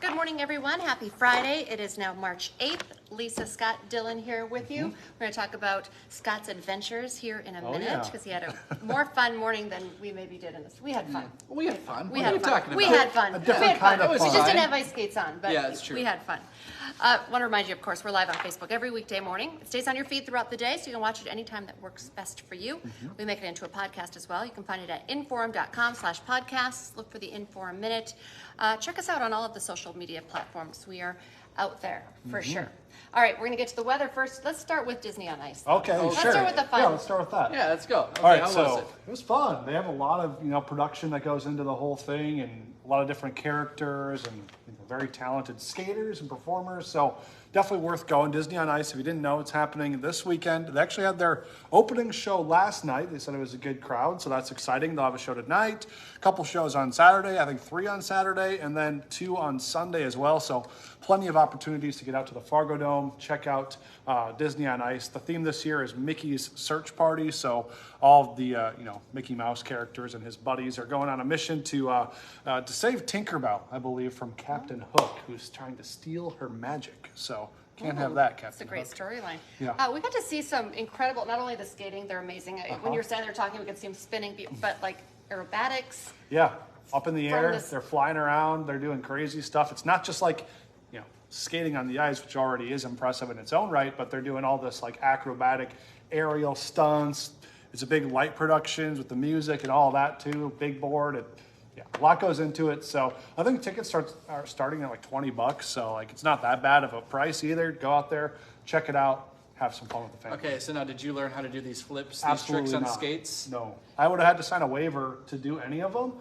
Good morning, everyone. Happy Friday. It is now March 8th. Lisa, Scott, Dillon here with you. We're going to talk about Scott's adventures here in a minute because he had a more fun morning than we maybe did in this. We had fun. We had fun. We What are had you fun. talking about? We had fun. A different kind of We fun. just didn't have ice skates on, but Yeah, that's true. we had fun. Want to remind you, of course, we're live on Facebook every weekday morning. It stays on your feed throughout the day, so you can watch it anytime that works best for you. We make it into a podcast as well. You can find it at inforum.com/podcasts. Look for the Inforum Minute. Check us out on all of the social media platforms. We are out there for sure. All right, we're going to get to the weather first. Let's start with Disney on Ice. Okay, Let's sure. start with the fun. Yeah, let's start with that. Yeah, let's go. Okay, All right, how so was it was fun. They have a lot of production that goes into the whole thing, and a lot of different characters and very talented skaters and performers. So definitely worth going. Disney on Ice. If you didn't know, it's happening this weekend. They actually had their opening show last night. They said it was a good crowd, so that's exciting. They'll have a show tonight, a couple shows on Saturday. I think 3 on Saturday, and then 2 on Sunday as well. So plenty of opportunities to get out to the Fargo Dome, check out Disney on Ice. The theme this year is Mickey's Search Party. So all of the Mickey Mouse characters and his buddies are going on a mission to save Tinkerbell, I believe, from Captain Hook, who's trying to steal her magic. So can't have that, Captain That's a great Hook. storyline. Yeah. We got to see some incredible, not only the skating, they're amazing. When you were standing there talking, we could see them spinning, but like aerobatics. Yeah, up in the From air, this- they're flying around, they're doing crazy stuff. It's not just like, skating on the ice, which already is impressive in its own right, but they're doing all this like acrobatic aerial stunts. It's a big light productions with the music and all that too, big board. A lot goes into it. So I think tickets are starting at like $20. So like it's not that bad of a price either. Go out there, check it out, have some fun with the family. Okay, so now did you learn how to do these flips, Absolutely these tricks on not. skates? No. I would have had to sign a waiver to do any of them.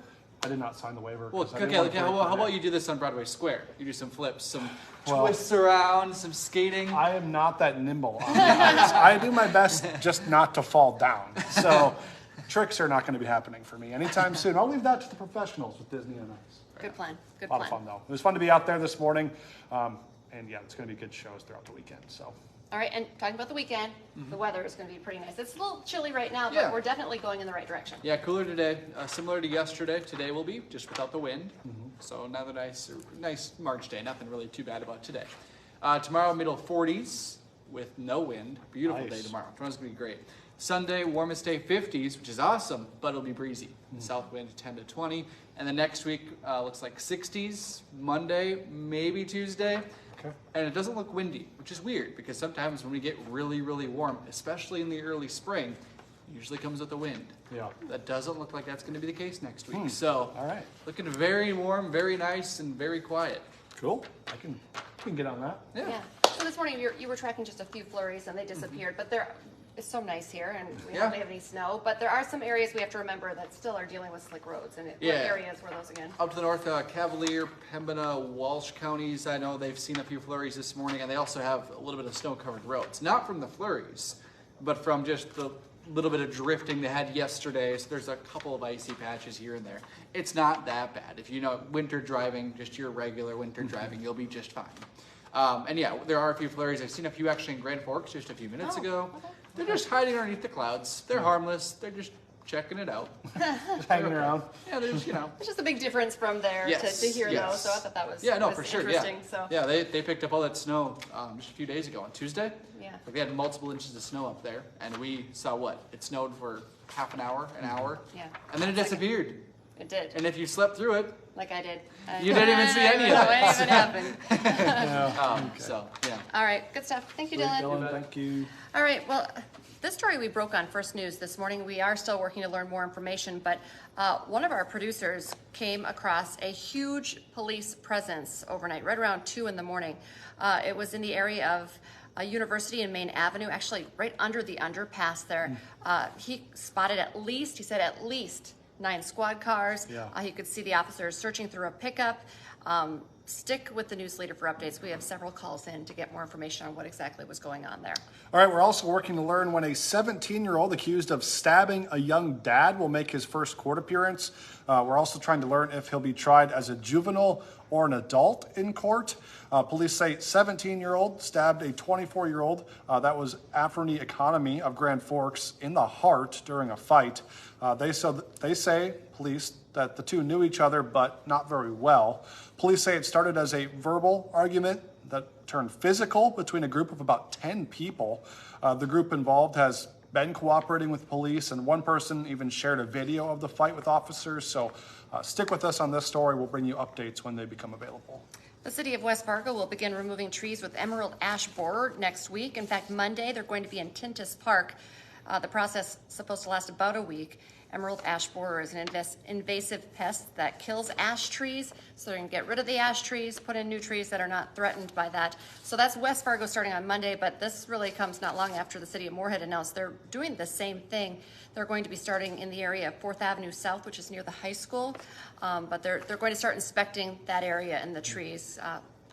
I did not sign the waiver. Well, 'cause I didn't okay, want to how break the about net. you do this on Broadway Square? You do some flips, some Well, twists around, some skating. I am not that nimble on the ice. I do my best just not to fall down. So tricks are not going to be happening for me anytime soon. I'll leave that to the professionals with Disney on Ice. Good plan. Good A lot plan. of fun though. It was fun to be out there this morning. And yeah, it's going to be good shows throughout the weekend. So All right, and talking about the weekend, the weather is going to be pretty nice. It's a little chilly right now, but Yeah. we're definitely going in the right direction. Yeah, cooler today. Similar to yesterday. Today will be just without the wind. So another nice March day. Nothing really too bad about today. Tomorrow, middle 40s with no wind. Beautiful Nice. day tomorrow. Tomorrow's going to be great. Sunday, warmest day 50s, which is awesome, but it'll be breezy. South wind 10 to 20. And the next week looks like 60s. Monday, maybe Tuesday. okay. And it doesn't look windy, which is weird because sometimes when we get really, really warm, especially in the early spring, it usually comes with the wind. Yeah. That doesn't look like that's going to be the case next week. So, All right. looking very warm, very nice, and very quiet. Cool. I can get on that. Yeah. So this morning you were tracking just a few flurries and they disappeared, but it's so nice here and we Yeah. hardly have any snow. But there are some areas we have to remember that still are dealing with slick roads. And Yeah. what areas were those again? Up to the north, Cavalier, Pembina, Walsh counties, I know they've seen a few flurries this morning, and they also have a little bit of snow-covered roads. Not from the flurries, but from just the little bit of drifting they had yesterday. So there's a couple of icy patches here and there. It's not that bad. If you know winter driving, just your regular winter driving, you'll be just fine. And yeah, there are a few flurries. I've seen a few actually in Grand Forks just a few minutes ago. okay. They're just hiding underneath the clouds. They're harmless. They're just checking it out. Just hanging around. Yeah, they're just, It's just a big difference from there Yes, to here, though. yes. So I thought that was Yeah, no, was for sure. Yeah, interesting. So yeah, they picked up all that snow just a few days ago on Tuesday. yeah. Like they had multiple inches of snow up there, and we saw what? It snowed for half an hour, an hour, Yeah. and then it It's like- disappeared. It did, And if you slept through it, like I did. You didn't even see any of No, it. it even happened. so yeah. All right, good stuff. Thank you, Dylan. Dylan, thank you. All right, well, this story we broke on First News this morning. We are still working to learn more information, but one of our producers came across a huge police presence overnight, right around 2 in the morning. It was in the area of a University and Main Avenue, actually right under the underpass there. He spotted at least 9 squad cars. Yeah. You could see the officers searching through a pickup. Stick with the news leader for updates. We have several calls in to get more information on what exactly was going on there. All right, we're also working to learn when a 17-year-old accused of stabbing a young dad will make his first court appearance. We're also trying to learn if he'll be tried as a juvenile or an adult in court. Police say 17-year-old stabbed a 24-year-old. That was Afrini Economy of Grand Forks in the heart during a fight. They say police that the two knew each other, but not very well. Police say it started as a verbal argument that turned physical between a group of about 10 people. The group involved has been cooperating with police, and one person even shared a video of the fight with officers. So stick with us on this story. We'll bring you updates when they become available. The city of West Fargo will begin removing trees with emerald ash borer next week. In fact, Monday, they're going to be in Tintus Park. The process is supposed to last about a week. Emerald ash borer is an invasive pest that kills ash trees, so they're going to get rid of the ash trees, put in new trees that are not threatened by that. So that's West Fargo starting on Monday, but this really comes not long after the city of Moorhead announced they're doing the same thing. They're going to be starting in the area of 4th Avenue South, which is near the high school, but they're going to start inspecting that area and the trees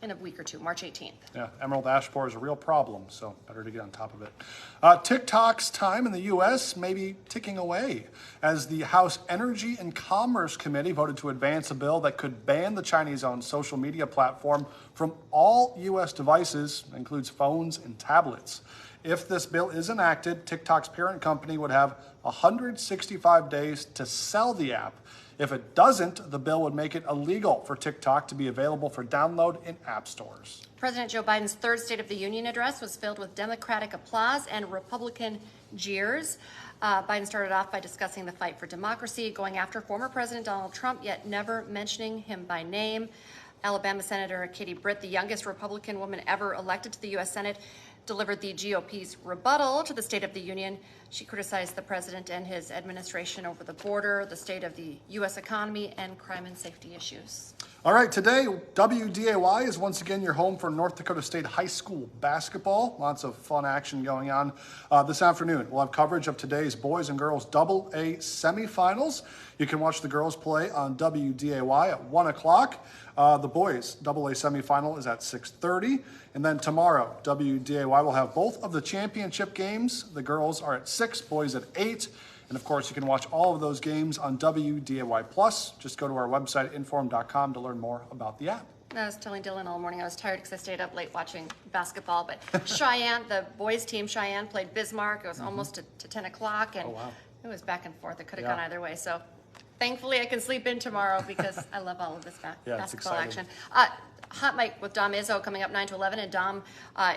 in a week or two, March 18th. Yeah, emerald ash borer is a real problem, so better to get on top of it. TikTok's time in the U.S. may be ticking away as the House Energy and Commerce Committee voted to advance a bill that could ban the Chinese-owned social media platform from all U.S. devices, includes phones and tablets. If this bill is enacted, TikTok's parent company would have 165 days to sell the app. If it doesn't, the bill would make it illegal for TikTok to be available for download in app stores. President Joe Biden's third State of the Union address was filled with Democratic applause and Republican jeers. Biden started off by discussing the fight for democracy, going after former President Donald Trump, yet never mentioning him by name. Alabama Senator Katie Britt, the youngest Republican woman ever elected to the U.S. Senate, delivered the GOP's rebuttal to the State of the Union. She criticized the president and his administration over the border, the state of the U.S. economy, and crime and safety issues. All right, today, WDAY is once again your home for North Dakota State High School basketball. Lots of fun action going on this afternoon. We'll have coverage of today's boys and girls AA semifinals. You can watch the girls play on WDAY at 1 o'clock. The boys AA semifinal is at 6:30. And then tomorrow, WDAY will have both of the championship games. The girls are at 6, boys at 8. And of course, you can watch all of those games on WDAY+. Just go to our website, inform.com, to learn more about the app. I was telling Dylan all morning I was tired because I stayed up late watching basketball. But Cheyenne, the boys team, Cheyenne played Bismarck. It was almost to 10 o'clock, and it was back and forth. It could have gone either way. So thankfully, I can sleep in tomorrow because I love all of this basketball action. Hot Mic with Dom Izzo coming up 9 to 11, and Dom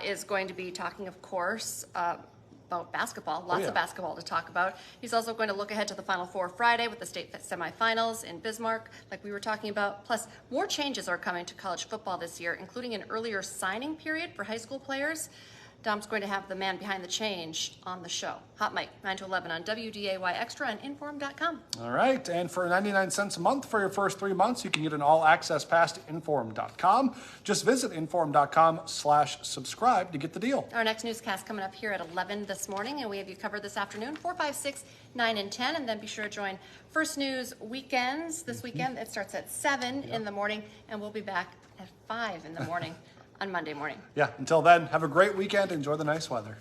is going to be talking, of course, about basketball, lots of basketball to talk about. He's also going to look ahead to the Final Four Friday with the state semifinals in Bismarck, like we were talking about. Plus, more changes are coming to college football this year, including an earlier signing period for high school players. Dom's going to have the man behind the change on the show. Hot Mic, 9 to 11 on WDAY Extra and Inform.com. All right, and for 99 cents a month for your first 3 months, you can get an all-access pass to Inform.com. Just visit Inform.com/subscribe to get the deal. Our next newscast coming up here at 11 this morning, and we have you covered this afternoon, 4, 5, 6, 9, and 10. And then be sure to join First News Weekends this weekend. It starts at 7 in the morning, and we'll be back at 5 in the morning on Monday morning. Yeah, until then, have a great weekend. Enjoy the nice weather.